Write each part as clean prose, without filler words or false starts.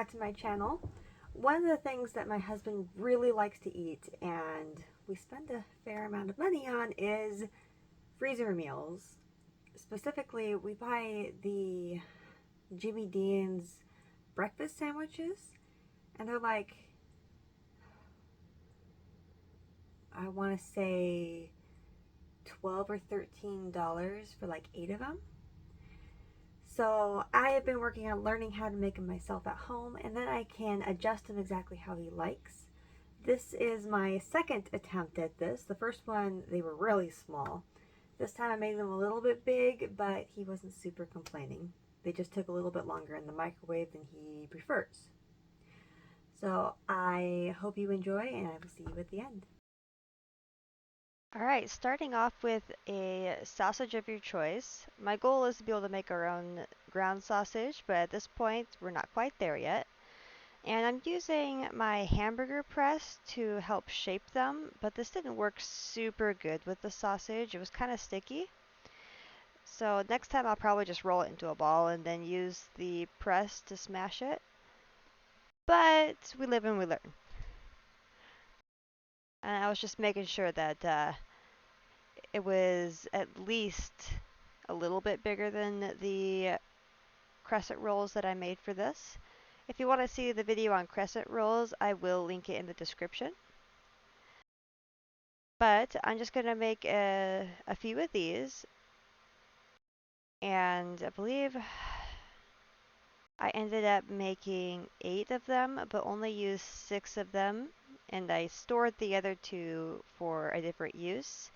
back to my channel. One of the things that my husband really likes to eat and we spend a fair amount of money on is freezer meals. Specifically, we buy the Jimmy Dean's breakfast sandwiches, and they're like, I want to say $12 or $13 for like 8 of them. So I have been working on learning how to make them myself at home, and then I can adjust them exactly how he likes. This is my second attempt at this. The first one, they were really small. This time I made them a little bit big, but he wasn't super complaining. They just took a little bit longer in the microwave than he prefers. So I hope you enjoy, and I will see you at the end. Alright, starting off with a sausage of your choice. My goal is to be able to make our own ground sausage, but at this point we're not quite there yet. And I'm using my hamburger press to help shape them, but this didn't work super good with the sausage. It was kind of sticky. So next time I'll probably just roll it into a ball and then use the press to smash it. But we live and we learn. And I was just making sure that it was at least a little bit bigger than the crescent rolls that I made for this. If you want to see the video on crescent rolls, I will link it in the description. But I'm just going to make a few of these, and I believe I ended up making 8 of them, but only used 6 of them, and I stored the other 2 for a different use.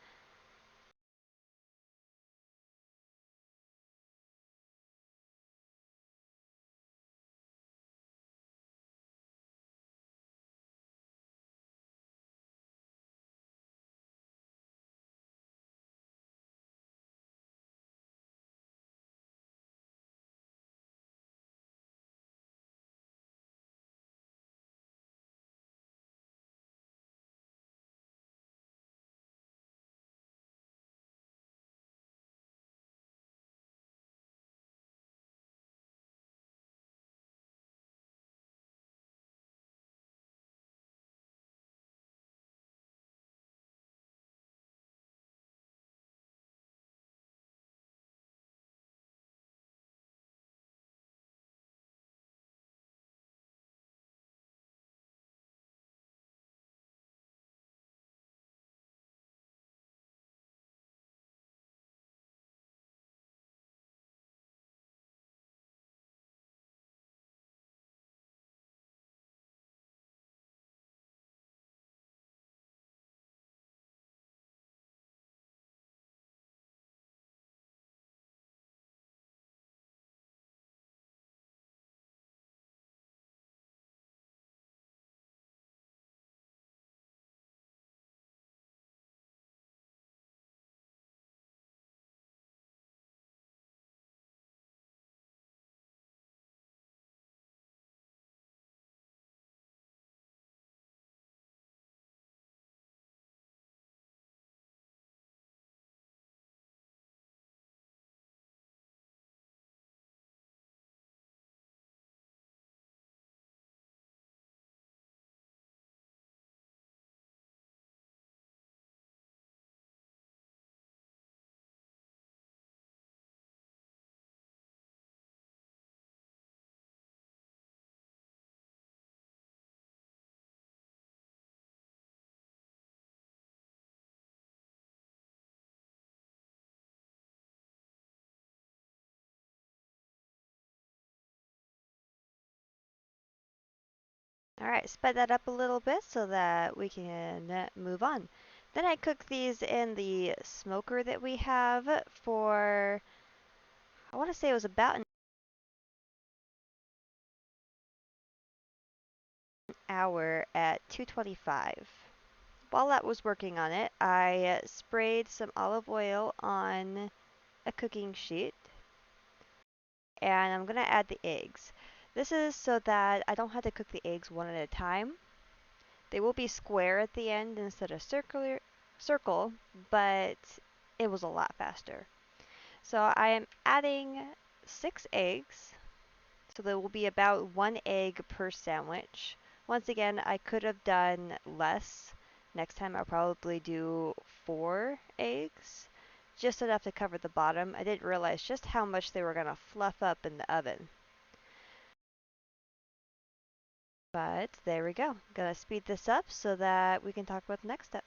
Alright, sped that up a little bit so that we can move on. Then I cook these in the smoker that we have for, I want to say it was about an hour at 225. While that was working on it, I sprayed some olive oil on a cooking sheet, and I'm going to add the eggs. This is so that I don't have to cook the eggs one at a time. They will be square at the end instead of circle, but it was a lot faster. So I am adding 6 eggs. So there will be about 1 egg per sandwich. Once again, I could have done less. Next time I'll probably do 4 eggs, just enough to cover the bottom. I didn't realize just how much they were going to fluff up in the oven. But there we go. Gonna speed this up so that we can talk about the next step.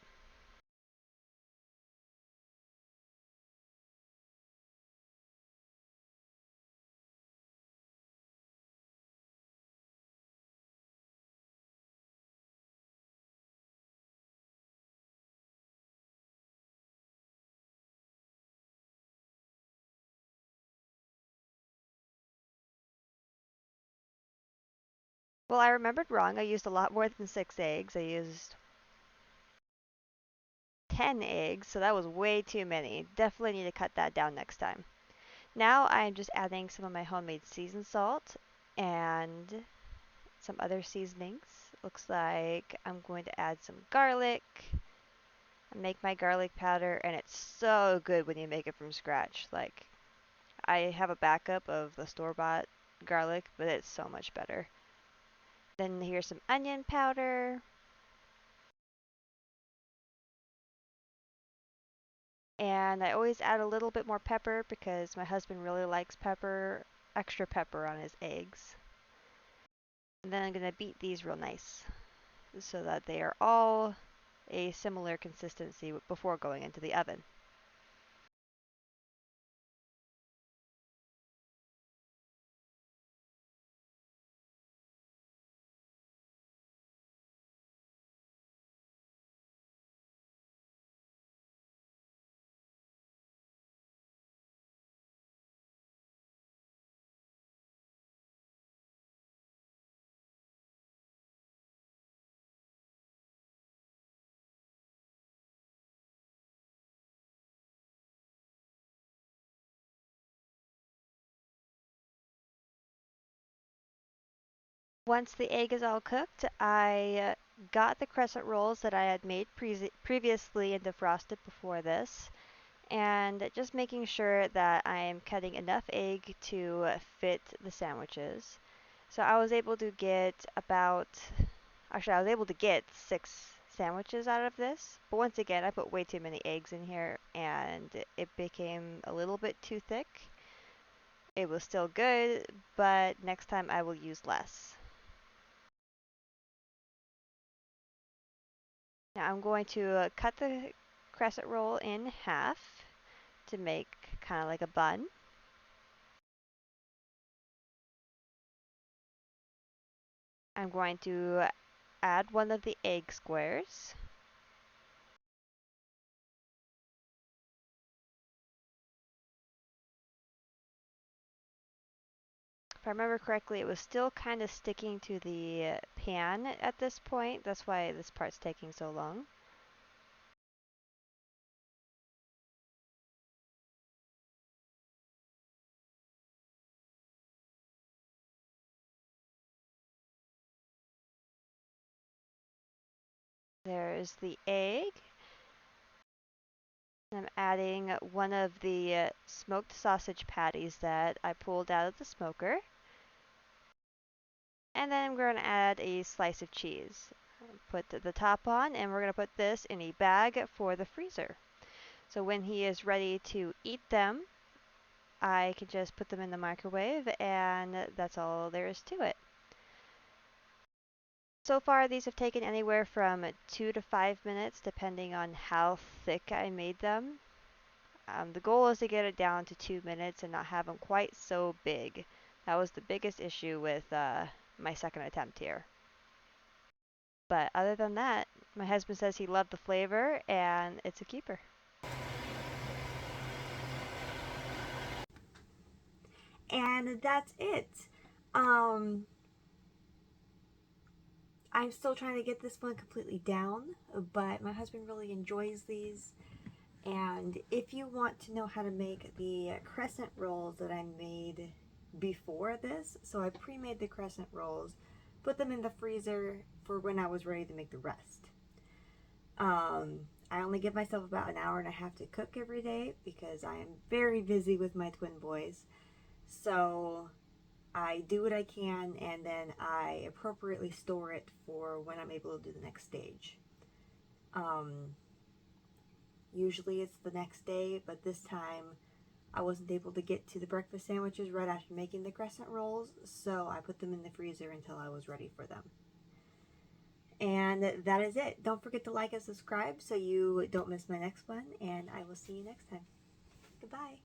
Well, I remembered wrong. I used a lot more than 6 eggs. I used 10 eggs, so that was way too many. Definitely need to cut that down next time. Now I'm just adding some of my homemade seasoned salt and some other seasonings. Looks like I'm going to add some garlic. I make my garlic powder, and it's so good when you make it from scratch. Like, I have a backup of the store-bought garlic, but it's so much better. Then here's some onion powder. And I always add a little bit more pepper because my husband really likes pepper, extra pepper on his eggs. And then I'm going to beat these real nice so that they are all a similar consistency before going into the oven. Once the egg is all cooked, I got the crescent rolls that I had made previously and defrosted before this, and just making sure that I'm cutting enough egg to fit the sandwiches. So I was able to get I was able to get 6 sandwiches out of this, but once again, I put way too many eggs in here and it became a little bit too thick. It was still good, but next time I will use less. Now I'm going to cut the crescent roll in half to make kind of like a bun. I'm going to add one of the egg squares. If I remember correctly, it was still kind of sticking to the pan at this point. That's why this part's taking so long. There's the egg. I'm adding one of the smoked sausage patties that I pulled out of the smoker. And then I'm going to add a slice of cheese. Put the top on, and we're going to put this in a bag for the freezer. So when he is ready to eat them, I can just put them in the microwave, and that's all there is to it. So far, these have taken anywhere from 2 to 5 minutes, depending on how thick I made them. The goal is to get it down to 2 minutes and not have them quite so big. That was the biggest issue with my second attempt here. But other than that, my husband says he loved the flavor, and it's a keeper. And that's it. Um, I'm still trying to get this one completely down, but my husband really enjoys these. And if you want to know how to make the crescent rolls that I made before this, so I pre-made the crescent rolls, put them in the freezer for when I was ready to make the rest. I only give myself about an hour and a half to cook every day because I am very busy with my twin boys. So I do what I can, and then I appropriately store it for when I'm able to do the next stage. Um, Usually it's the next day, but this time I wasn't able to get to the breakfast sandwiches right after making the crescent rolls, so I put them in the freezer until I was ready for them. And that is it. Don't forget to like and subscribe so you don't miss my next one, and I will see you next time. Goodbye.